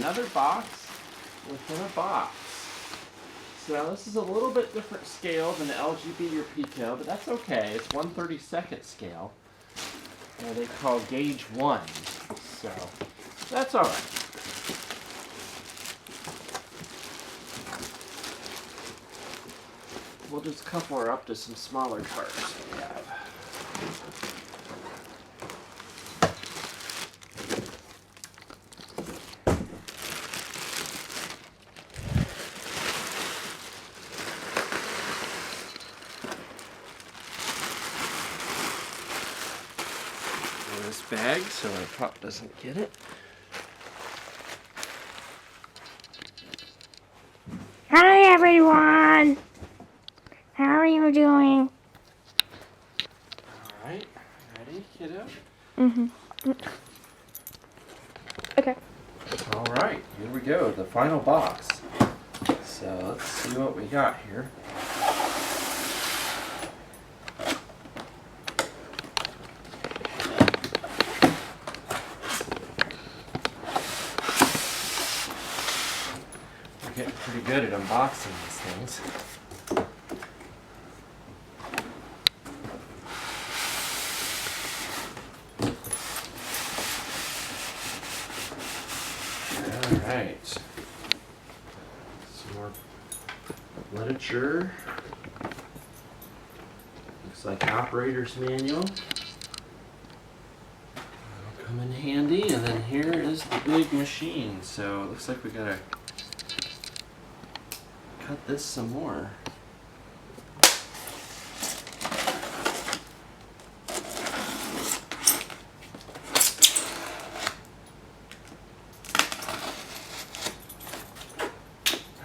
another box within a box. So this is a little bit different scale than the LGB or Pico, but that's okay. It's 1/32 scale. They call gauge 1. So that's all right. We'll just couple her up to some smaller cards we have. This bag so our pup doesn't get it. Hi everyone! How are you doing? Alright, ready, kiddo? Okay. Alright, here we go, the final box. So let's see what we got here. We're getting pretty good at unboxing these things. Alright. Some more literature. Looks like operator's manual. That'll come in handy. And then here is the big machine. So it looks like we gotta cut this some more.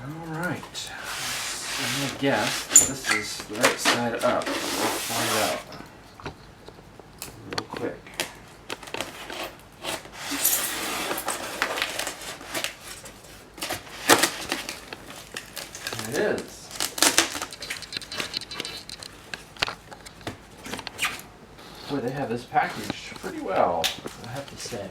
Alright, I'm gonna guess this is the right side up. We'll find out real quick. There it is. Boy, they have this packaged pretty well, I have to say.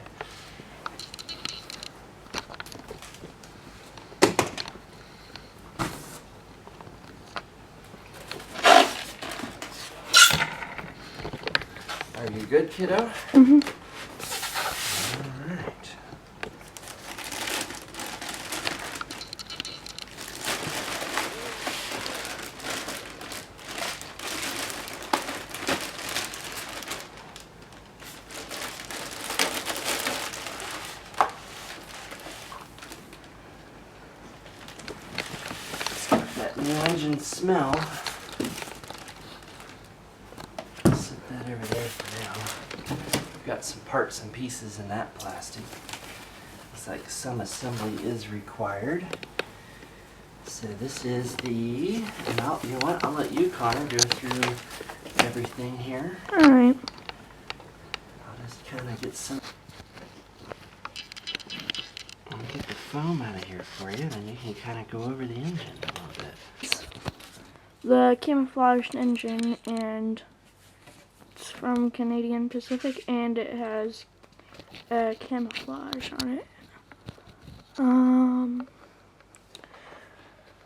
Are you good, kiddo? Mm-hmm. Alright. It's got that new engine smell. Set that over there for now. We've got some parts and pieces in that plastic. Looks like some assembly is required. So this is the, and I'll let you, Connor, go through everything here. Alright. I'll just kind of get some. I'll get the foam out of here for you, and you can kind of go over the engine a little bit. The camouflaged engine, and it's from Canadian Pacific, and it has camouflage on it.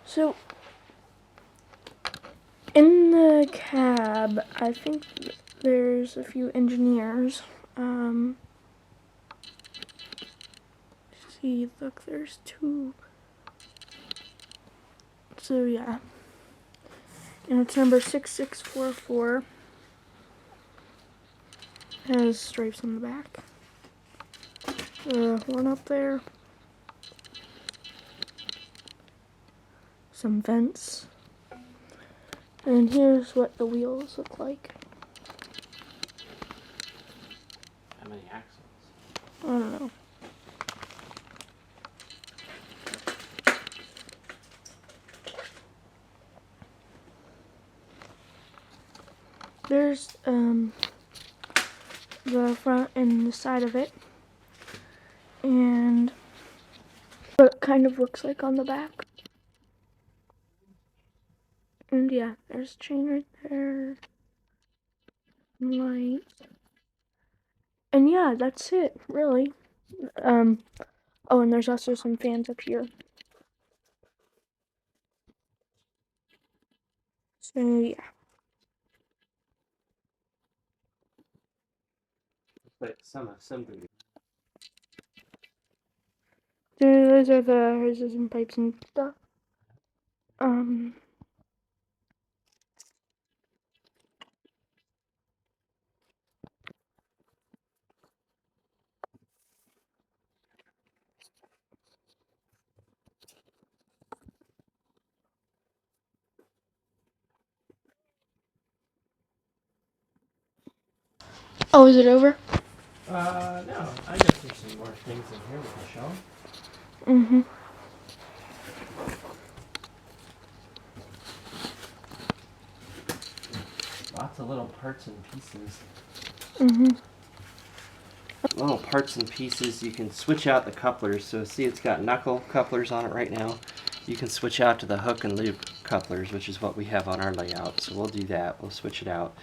So in the cab, I think there's a few engineers. See, look, there's two. So yeah, and it's number 6644. Has stripes on the back. One up there. Some vents. And here's what the wheels look like. How many axles? I don't know. There's the front and the side of it, and what it kind of looks like on the back. And yeah, there's a chain right there. Lights. And yeah, that's it, really. Oh, and there's also some fans up here. So yeah. Like some assembly. So those are the hoses and pipes and stuff. Oh, is it over? No, I guess there's some more things in here we can show. Mm-hmm. Lots of little parts and pieces. Mm-hmm. Little parts and pieces. You can switch out the couplers. So see, it's got knuckle couplers on it right now. You can switch out to the hook and loop couplers, which is what we have on our layout. So we'll do that. We'll switch it out,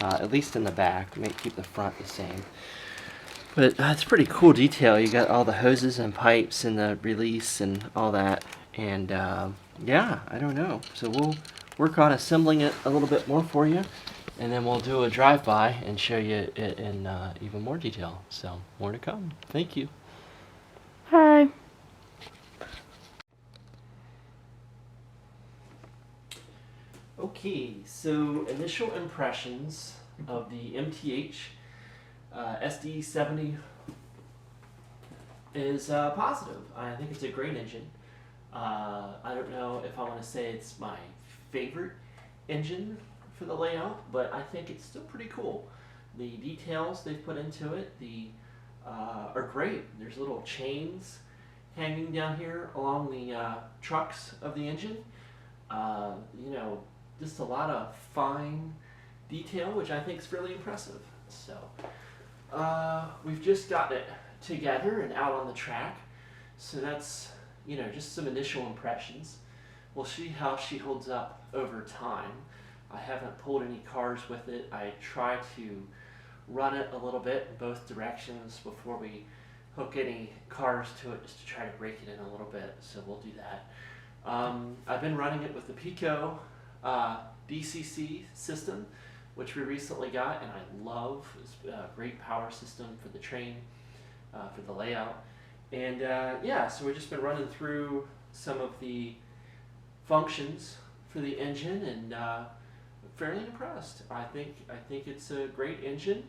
at least in the back. We may keep the front the same. But it's pretty cool detail. You got all the hoses and pipes and the release and all that. And yeah, I don't know. So we'll work on assembling it a little bit more for you. And then we'll do a drive-by and show you it in even more detail. So more to come. Thank you. Hi. Okay, so initial impressions of the MTH SD70 is positive. I think it's a great engine. I don't know if I want to say it's my favorite engine for the layout, but I think it's still pretty cool. The details they've put into it are great. There's little chains hanging down here along the trucks of the engine. You know, just a lot of fine detail, which I think is really impressive. So we've just gotten it together and out on the track. So that's, you know, just some initial impressions. We'll see how she holds up over time. I haven't pulled any cars with it. I try to run it a little bit in both directions before we hook any cars to it, just to try to break it in a little bit. So we'll do that. I've been running it with the Pico DCC system, which we recently got, and I love. It's a great power system for the train, for the layout. And yeah, so we've just been running through some of the functions for the engine, and fairly impressed. I think it's a great engine.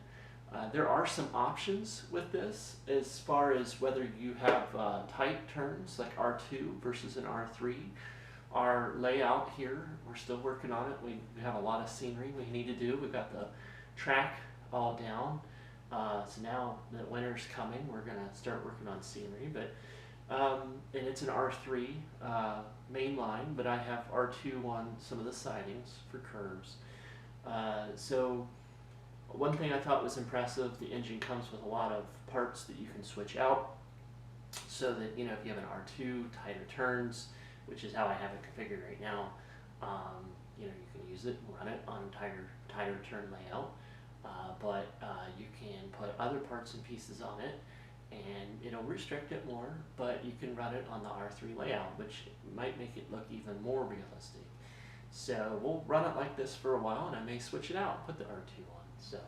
There are some options with this as far as whether you have tight turns like R2 versus an R3. Our layout here, we're still working on it. We have a lot of scenery we need to do. We've got the track all down. So now that winter's coming, we're gonna start working on scenery. But and it's an R3 main line, but I have R2 on some of the sidings for curves. So one thing I thought was impressive, the engine comes with a lot of parts that you can switch out, so that, you know, if you have an R2, tighter turns, which is how I have it configured right now, you know, you can use it and run it on tighter turn layout, but you can put other parts and pieces on it, and it'll restrict it more, but you can run it on the R3 layout, which might make it look even more realistic. So we'll run it like this for a while, and I may switch it out, put the R2 on. So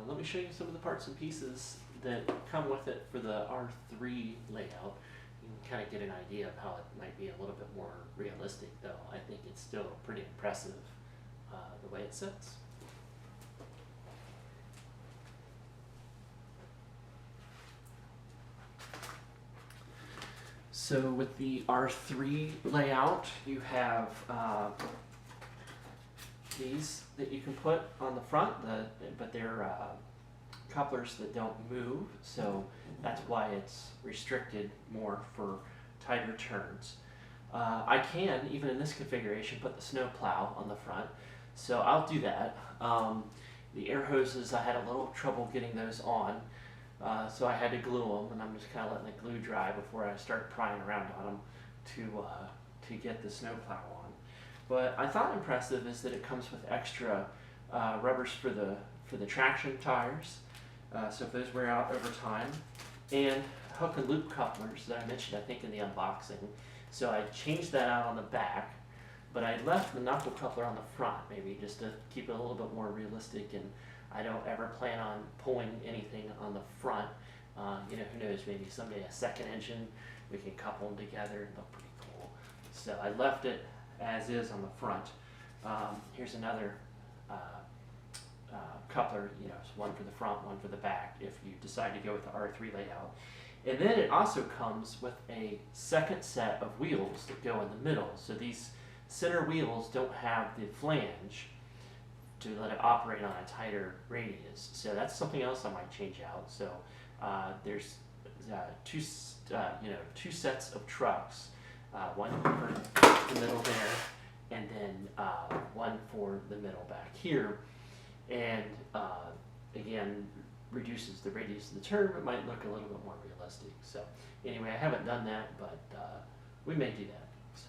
let me show you some of the parts and pieces that come with it for the R3 layout. You can kind of get an idea of how it might be a little bit more realistic, though. I think it's still pretty impressive the way it sits. So with the R3 layout, you have these that you can put on the front, but they're couplers that don't move, so that's why it's restricted more for tighter turns. I can, even in this configuration, put the snow plow on the front, so I'll do that. The air hoses, I had a little trouble getting those on, so I had to glue them, and I'm just kind of letting the glue dry before I start prying around on them to get the snow plow on. But I thought impressive is that it comes with extra rubbers for the traction tires, so if those wear out over time. And hook and loop couplers that I mentioned, I think, in the unboxing. So I changed that out on the back, but I left the knuckle coupler on the front, maybe just to keep it a little bit more realistic, and I don't ever plan on pulling anything on the front. You know, who knows, maybe someday a second engine, we can couple them together and look pretty cool. So I left it as is on the front. Here's another coupler, you know, one for the front, one for the back, if you decide to go with the R3 layout. And then it also comes with a second set of wheels that go in the middle. So these center wheels don't have the flange to let it operate on a tighter radius. So that's something else I might change out. So there's two sets of trucks, one for the middle there, and then one for the middle back here. And again, reduces the radius of the turn, but might look a little bit more realistic. So anyway, I haven't done that, but we may do that. So,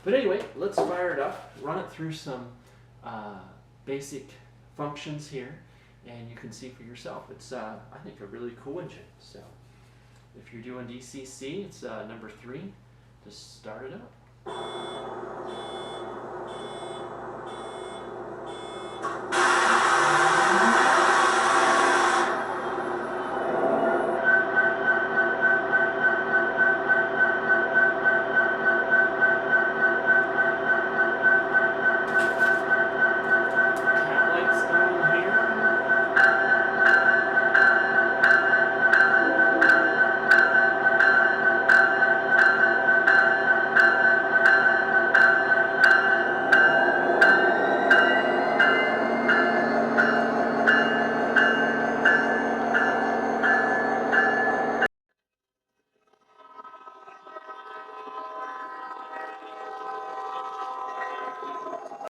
but anyway, let's fire it up, run it through some basic functions here, and you can see for yourself. It's I think a really cool engine. So if you're doing DCC, it's number 3 to start it up.